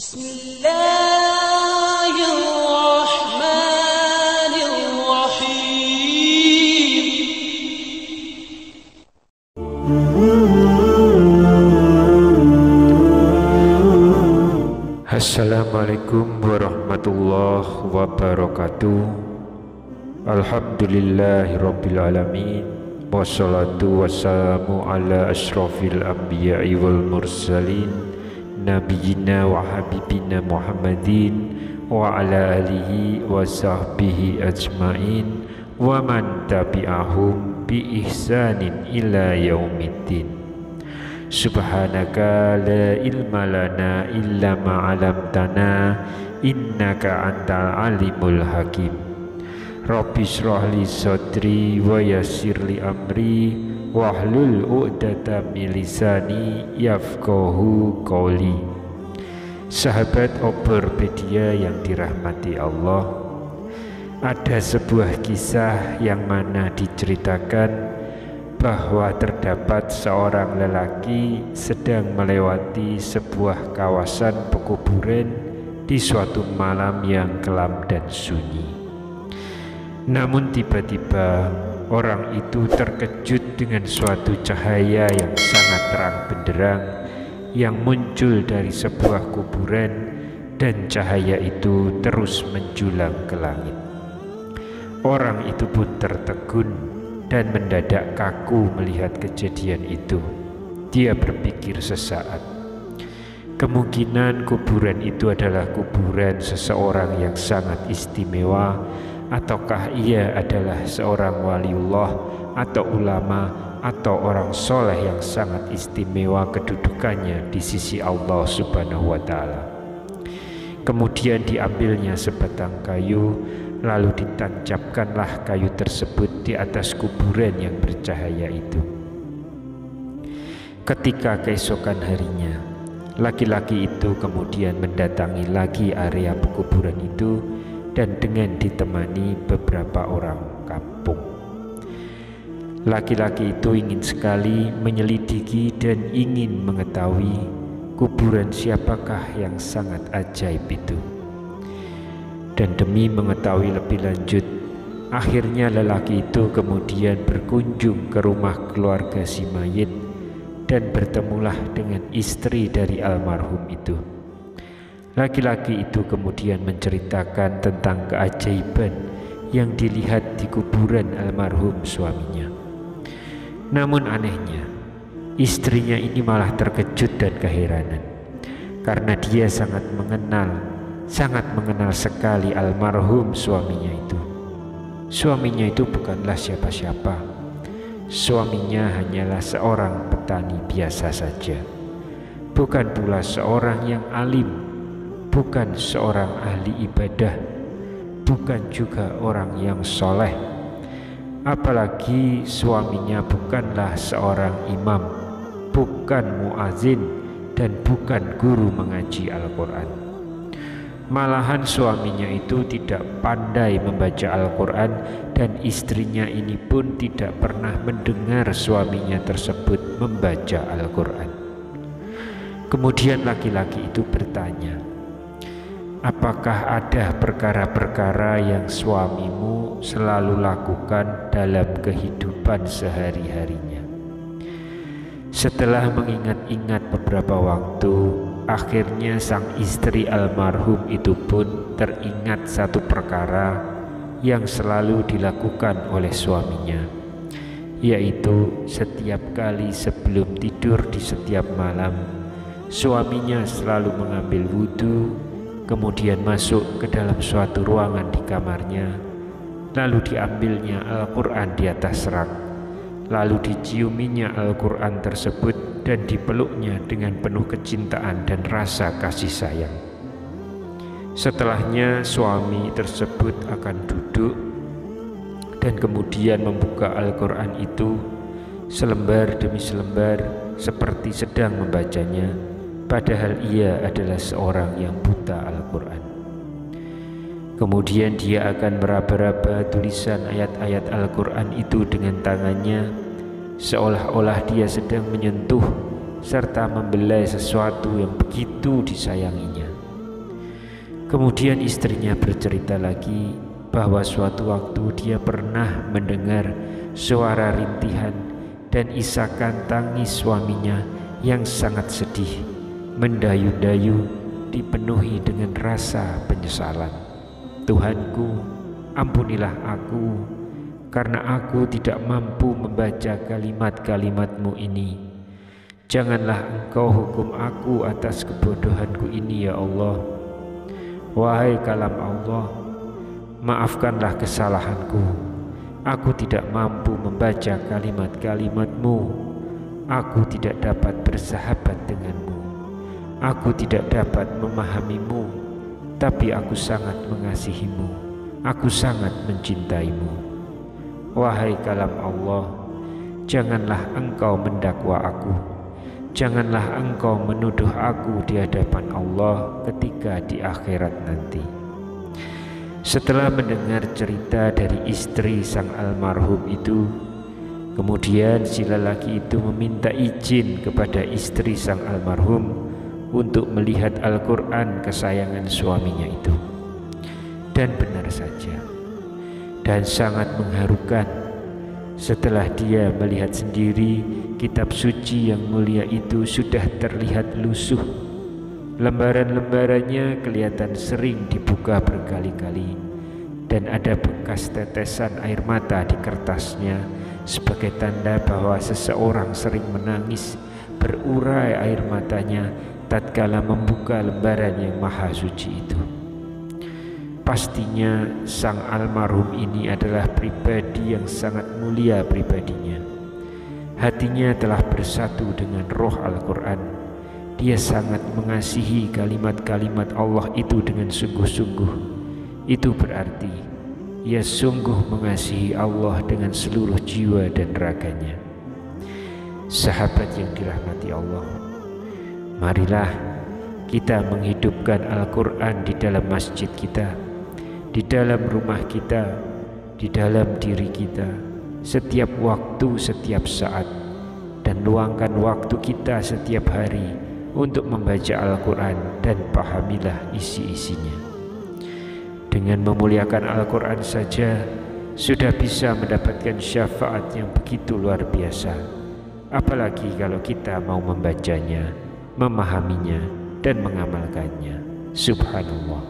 Bismillahirrahmanirrahim. Assalamualaikum warahmatullahi wabarakatuh. Alhamdulillahirabbil alamin. Wassalatu wassalamu ala asyrafil anbiya'i wal mursalin nabiyina wa habibina Muhammadin wa ala alihi wa sahbihi ajmain wa man tabi'ahum bi ihsanin ila yaumiddin. Subhanaka la ilma lana illa ma 'allamtana innaka antal alimul hakim. Rabbi shrah li sadri wa yassir li amri wahlul 'uqdatam min lisani yafqahu qawli. Sahabat Oberpedia yang dirahmati Allah, ada sebuah kisah yang mana diceritakan bahwa terdapat seorang lelaki sedang melewati sebuah kawasan pekuburan di suatu malam yang kelam dan sunyi. Namun tiba-tiba orang itu terkejut dengan suatu cahaya yang sangat terang benderang yang muncul dari sebuah kuburan, dan cahaya itu terus menjulang ke langit. Orang itu pun tertegun dan mendadak kaku melihat kejadian itu. Dia berpikir sesaat, kemungkinan kuburan itu adalah kuburan seseorang yang sangat istimewa, ataukah ia adalah seorang waliullah atau ulama atau orang soleh yang sangat istimewa kedudukannya di sisi Allah Subhanahu wa Ta'ala. Kemudian diambilnya sebatang kayu, lalu ditancapkanlah kayu tersebut di atas kuburan yang bercahaya itu. Ketika keesokan harinya, laki-laki itu kemudian mendatangi lagi area pekuburan itu, dan dengan ditemani beberapa orang kampung. Laki-laki itu ingin sekali menyelidiki dan ingin mengetahui kuburan siapakah yang sangat ajaib itu. Dan demi mengetahui lebih lanjut, akhirnya lelaki itu kemudian berkunjung ke rumah keluarga si mayit dan bertemulah dengan istri dari almarhum itu. Laki-laki itu kemudian menceritakan tentang keajaiban yang dilihat di kuburan almarhum suaminya. Namun anehnya, istrinya ini malah terkejut dan keheranan, karena dia sangat mengenal sekali almarhum suaminya itu. Suaminya itu bukanlah siapa-siapa. Suaminya hanyalah seorang petani biasa saja, bukan pula seorang yang alim, bukan seorang ahli ibadah, bukan juga orang yang soleh. Apalagi suaminya bukanlah seorang imam, bukan muazin, dan bukan guru mengaji Al-Quran. Malahan suaminya itu tidak pandai membaca Al-Quran, dan istrinya ini pun tidak pernah mendengar suaminya tersebut membaca Al-Quran. Kemudian laki-laki itu bertanya, apakah ada perkara-perkara yang suamimu selalu lakukan dalam kehidupan sehari-harinya? Setelah mengingat-ingat beberapa waktu, akhirnya sang istri almarhum itu pun teringat satu perkara yang selalu dilakukan oleh suaminya, yaitu setiap kali sebelum tidur di setiap malam, suaminya selalu mengambil wudhu, kemudian masuk ke dalam suatu ruangan di kamarnya, lalu diambilnya Al-Quran di atas rak, lalu diciuminya Al-Quran tersebut dan dipeluknya dengan penuh kecintaan dan rasa kasih sayang. Setelahnya suami tersebut akan duduk dan kemudian membuka Al-Quran itu selembar demi selembar seperti sedang membacanya, padahal ia adalah seorang yang buta Al-Quran. Kemudian dia akan meraba-raba tulisan ayat-ayat Al-Quran itu dengan tangannya, seolah-olah dia sedang menyentuh serta membelai sesuatu yang begitu disayanginya. Kemudian istrinya bercerita lagi bahwa suatu waktu dia pernah mendengar suara rintihan dan isakan tangis suaminya yang sangat sedih, mendayu-dayu, dipenuhi dengan rasa penyesalan. Tuhanku, ampunilah aku, karena aku tidak mampu membaca kalimat-kalimat-Mu ini. Janganlah Engkau hukum aku atas kebodohanku ini, ya Allah. Wahai kalam Allah, maafkanlah kesalahanku. Aku tidak mampu membaca kalimat-kalimat-Mu. Aku tidak dapat bersahabat denganmu. Aku tidak dapat memahamimu, tapi aku sangat mengasihimu. Aku sangat mencintaimu. Wahai kalam Allah, janganlah Engkau mendakwa aku. Janganlah Engkau menuduh aku di hadapan Allah ketika di akhirat nanti. Setelah mendengar cerita dari istri sang almarhum itu, kemudian si lelaki itu meminta izin kepada istri sang almarhum untuk melihat Al-Quran kesayangan suaminya itu. Dan benar saja, dan sangat mengharukan setelah dia melihat sendiri kitab suci yang mulia itu sudah terlihat lusuh. Lembaran-lembarannya kelihatan sering dibuka berkali-kali, dan ada bekas tetesan air mata di kertasnya sebagai tanda bahwa seseorang sering menangis berurai air matanya tatkala membuka lembaran yang maha suci itu. Pastinya sang almarhum ini adalah pribadi yang sangat mulia pribadinya. Hatinya telah bersatu dengan roh Al-Quran. Dia sangat mengasihi kalimat-kalimat Allah itu dengan sungguh-sungguh. Itu berarti ia sungguh mengasihi Allah dengan seluruh jiwa dan raganya. Sahabat yang dirahmati Allah, marilah kita menghidupkan Al-Quran di dalam masjid kita, di dalam rumah kita, di dalam diri kita, setiap waktu, setiap saat, dan luangkan waktu kita setiap hari untuk membaca Al-Quran dan pahamilah isi-isinya. Dengan memuliakan Al-Quran saja sudah bisa mendapatkan syafaat yang begitu luar biasa, apalagi kalau kita mau membacanya, memahaminya, dan mengamalkannya. Subhanallah.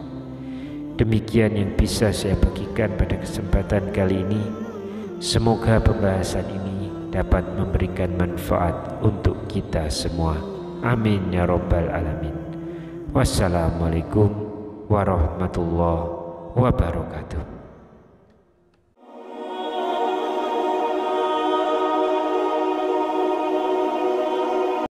Demikian yang bisa saya bagikan pada kesempatan kali ini. Semoga pembahasan ini dapat memberikan manfaat untuk kita semua. Amin ya rabbal alamin. Wassalamualaikum warahmatullahi wabarakatuh.